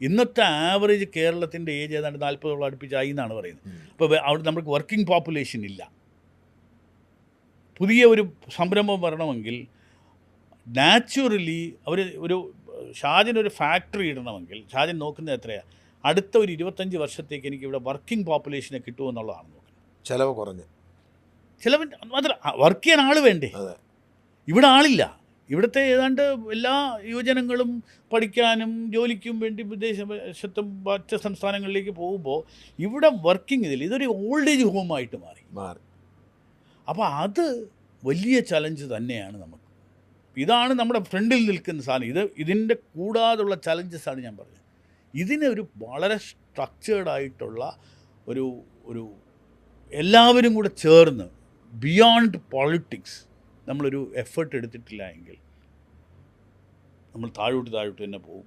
ഇന്നത്തെ ആവറേജ് കേരളത്തിൻ്റെ ഏജ് ഏതാണ്ട് 40 അടുപ്പിച്ചായി എന്നാണ് പറയുന്നത്. അപ്പോൾ അവിടെ നമുക്ക് വർക്കിംഗ് പോപ്പുലേഷൻ ഇല്ല. പുതിയ ഒരു സംരംഭം വരണമെങ്കിൽ നാച്ചുറലി ഒരു ഷാജിനൊരു ഫാക്ടറി ഇടണമെങ്കിൽ ഷാജിൻ നോക്കുന്നത് എത്രയാണ്, അടുത്ത ഒരു 25 വർഷത്തേക്ക് എനിക്ക് ഇവിടെ വർക്കിംഗ് പോപ്പുലേഷനെ കിട്ടുമെന്നുള്ളതാണ് നോക്കുന്നത്. ചിലവ് കുറഞ്ഞ്, ചിലവ് മാത്രം വർക്ക് ചെയ്യാൻ ആൾ വേണ്ടേ? ഇവിടെ ആളില്ല. ഇവിടുത്തെ ഏതാണ്ട് എല്ലാ യുവജനങ്ങളും പഠിക്കാനും ജോലിക്കും വേണ്ടി വിദേശത്തും മറ്റ് സംസ്ഥാനങ്ങളിലേക്ക് പോകുമ്പോൾ ഇവിടെ വർക്കിംഗ് ഇതൊരു ഓൾഡ് ഏജ് ഹോമായിട്ട് മാറി. അപ്പോൾ അത് വലിയ ചലഞ്ച് തന്നെയാണ് നമുക്ക്. ഇതാണ് നമ്മുടെ ഫ്രണ്ടിൽ നിൽക്കുന്ന സാധനം. ഇതിൻ്റെ കൂടാതുള്ള ചലഞ്ചസാണ് ഞാൻ പറഞ്ഞത്. ഇതിനൊരു വളരെ സ്ട്രക്ചേർഡായിട്ടുള്ള ഒരു എല്ലാവരും കൂടെ ചേർന്ന് ബിയോണ്ട് പോളിറ്റിക്സ് നമ്മളൊരു എഫേർട്ട് എടുത്തിട്ടില്ല എങ്കിൽ നമ്മൾ താഴോട്ട് തന്നെ പോകും.